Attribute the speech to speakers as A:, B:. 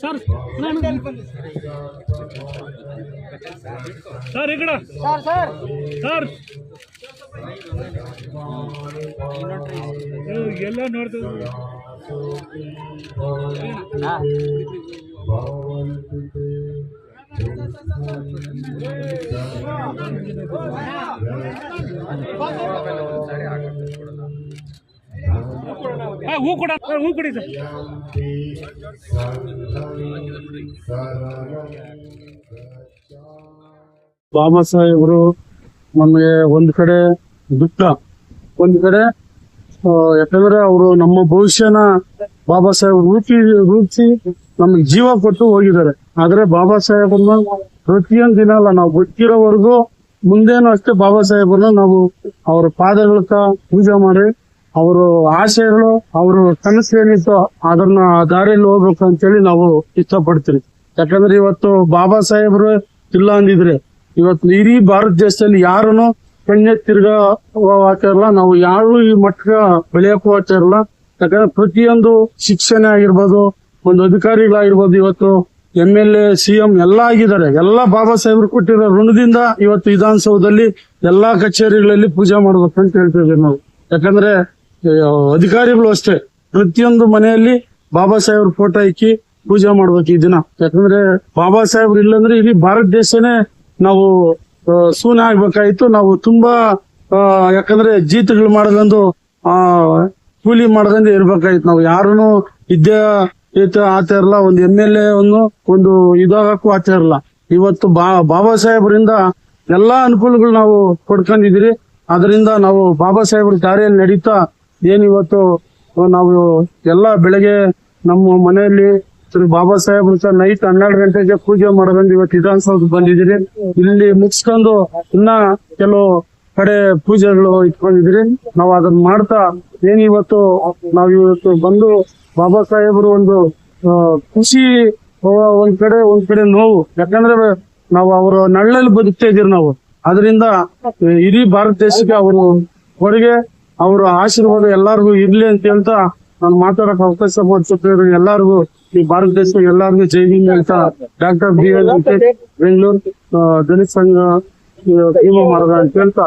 A: Sir sir ಈ ಕಡೆ sir sir ಎಲ್ಲ ನೋಡ್ತೀವಿ. ಹೂ ಕೊಡ ಹೂ ಕೊಡಿ ಸರ್. ಬಾಬಾ ಸಾಹೇಬರು ನಮಗೆ ಒಂದು ಕಡೆ ದುಃಖ, ಒಂದು ಕಡೆ ಯಾಕಂದ್ರೆ ಅವರು ನಮ್ಮ ಭವಿಷ್ಯನ ಬಾಬಾ ಸಾಹೇಬ್ ರೂಪಿಸಿ ನಮಗೆ ಜೀವ ಕೊಟ್ಟು ಹೋಗಿದ್ದಾರೆ. ಆದ್ರೆ ಬಾಬಾ ಸಾಹೇಬ್ರನ್ನ ಪ್ರತಿಯೊಂದು ದಿನ ಅಲ್ಲ, ನಾವು ಗೊತ್ತಿರೋವರೆಗೂ ಮುಂದೇನು ಅಷ್ಟೇ ಬಾಬಾ ಸಾಹೇಬ್ರನ್ನ ನಾವು ಅವ್ರ ಪಾದಗಳಕ್ಕ ಪೂಜೆ ಮಾಡಿ ಅವರು ಆಶಯಗಳು ಅವರು ಕನಸು ಏನಿತ್ತು ಅದನ್ನ ದಾರಿಯಲ್ಲಿ ಹೋಗ್ಬೇಕು ಅಂತೇಳಿ ನಾವು ಇಷ್ಟಪಡ್ತೀವಿ. ಯಾಕಂದ್ರೆ ಇವತ್ತು ಬಾಬಾ ಸಾಹೇಬ್ರು ಇಲ್ಲ ಅಂದಿದ್ರೆ ಇವತ್ತು ಇಡೀ ಭಾರತ ದೇಶದಲ್ಲಿ ಯಾರನ್ನು ಕಣ್ಣೆ ತಿರ್ಗಾ ಆಗ್ತಾರಲ್ಲ, ನಾವು ಯಾರು ಈ ಮಟ್ಟಕ್ಕೆ ಬೆಳೆಯಕ್ಕೂ ಆಗ್ತಾರಲ್ಲ. ಯಾಕಂದ್ರೆ ಪ್ರತಿಯೊಂದು ಶಿಕ್ಷಣ ಆಗಿರ್ಬೋದು, ಒಂದು ಅಧಿಕಾರಿಗಳಾಗಿರ್ಬೋದು, ಇವತ್ತು MLA CM ಎಲ್ಲ ಆಗಿದ್ದಾರೆ. ಎಲ್ಲ ಬಾಬಾ ಸಾಹೇಬ್ರು ಕೊಟ್ಟಿರೋ ಋಣದಿಂದ ಇವತ್ತು ವಿಧಾನಸೌಧದಲ್ಲಿ ಎಲ್ಲಾ ಕಚೇರಿಗಳಲ್ಲಿ ಪೂಜೆ ಮಾಡ್ಬೇಕಂತ ಹೇಳ್ತಿದ್ದೀವಿ ನಾವು. ಯಾಕಂದ್ರೆ ಅಧಿಕಾರಿಗಳು ಅಷ್ಟೇ ಪ್ರತಿಯೊಂದು ಮನೆಯಲ್ಲಿ ಬಾಬಾ ಸಾಹೇಬ್ರ ಫೋಟೋ ಇಕ್ಕಿ ಪೂಜೆ ಮಾಡ್ಬೇಕು ಈ ದಿನ. ಯಾಕಂದ್ರೆ ಬಾಬಾ ಸಾಹೇಬ್ರು ಇಲ್ಲಂದ್ರೆ ಇಡೀ ಭಾರತ ದೇಶನೇ ನಾವು ಶೂನ್ಯ ಆಗ್ಬೇಕಾಯ್ತು. ನಾವು ತುಂಬಾ ಯಾಕಂದ್ರೆ ಜೀತಗಳು ಮಾಡದಂದು ಕೂಲಿ ಮಾಡದಂದು ಇರ್ಬೇಕಾಯ್ತು. ನಾವು ಯಾರನ್ನು ಆತ ಇರಲ್ಲ, ಒಂದು MLA ಒಂದು ಇದಾಗಕ್ಕೂ ಆತ ಇರಲ್ಲ. ಇವತ್ತು ಬಾಬಾ ಸಾಹೇಬ್ರಿಂದ ಎಲ್ಲಾ ಅನುಕೂಲಗಳು ನಾವು ಪಡ್ಕೊಂಡಿದ್ದೀರಿ. ಅದರಿಂದ ನಾವು ಬಾಬಾ ಸಾಹೇಬ್ರ ದಾರಿಯಲ್ಲಿ ನಡೀತಾ ಏನಿವತ್ತು ನಾವು ಎಲ್ಲ ಬೆಳಗ್ಗೆ ನಮ್ಮ ಮನೆಯಲ್ಲಿ ಬಾಬಾ ಸಾಹೇಬ್ರ ನೈಟ್ 12 ಗಂಟೆಗೆ ಪೂಜೆ ಮಾಡೋದಂದು ಇವತ್ತು ವಿಧಾನಸೌಧ ಬಂದಿದ್ದೀರಿ. ಇಲ್ಲಿ ಮುಗಿಸ್ಕೊಂಡು ಇನ್ನ ಕೆಲವು ಕಡೆ ಪೂಜೆಗಳು ಇಟ್ಕೊಂಡಿದ್ದೀರಿ. ನಾವು ಅದನ್ನ ಮಾಡ್ತಾ ಏನಿವತ್ತು ನಾವು ಇವತ್ತು ಬಂದು ಬಾಬಾ ಸಾಹೇಬ್ರು ಒಂದು ಖುಷಿ, ಒಂದ್ ಕಡೆ ನೋವು. ಯಾಕಂದ್ರೆ ನಾವು ಅವರ ನಳ್ಳಲ್ಲಿ ಬದುಕ್ತಾ ಇದೀವಿ ನಾವು. ಅದರಿಂದ ಇಡೀ ಭಾರತ ದೇಶಕ್ಕೆ ಅವರು ಹೊರಗೆ ಅವರ ಆಶೀರ್ವಾದ ಎಲ್ಲಾರ್ಗು ಇರ್ಲಿ ಅಂತ ಹೇಳ್ತಾ ನಾನು ಮಾತಾಡಕ್ ಅವಕಾಶ ಮಾಡ್ತಿದ್ರು. ಎಲ್ಲಾರ್ಗು ಈ ಭಾರತ ದೇಶಕ್ಕೆ ಎಲ್ಲಾರ್ಗು ಜೈ ಹಿಂದ್ ಹೇಳ್ತಾ ಡಾಕ್ಟರ್ BL ಬೆಂಗಳೂರು ದಲಿತ ಸಂಘ ಭೀಮಾ ಮಾರ್ಗ ಅಂತ ಹೇಳ್ತಾ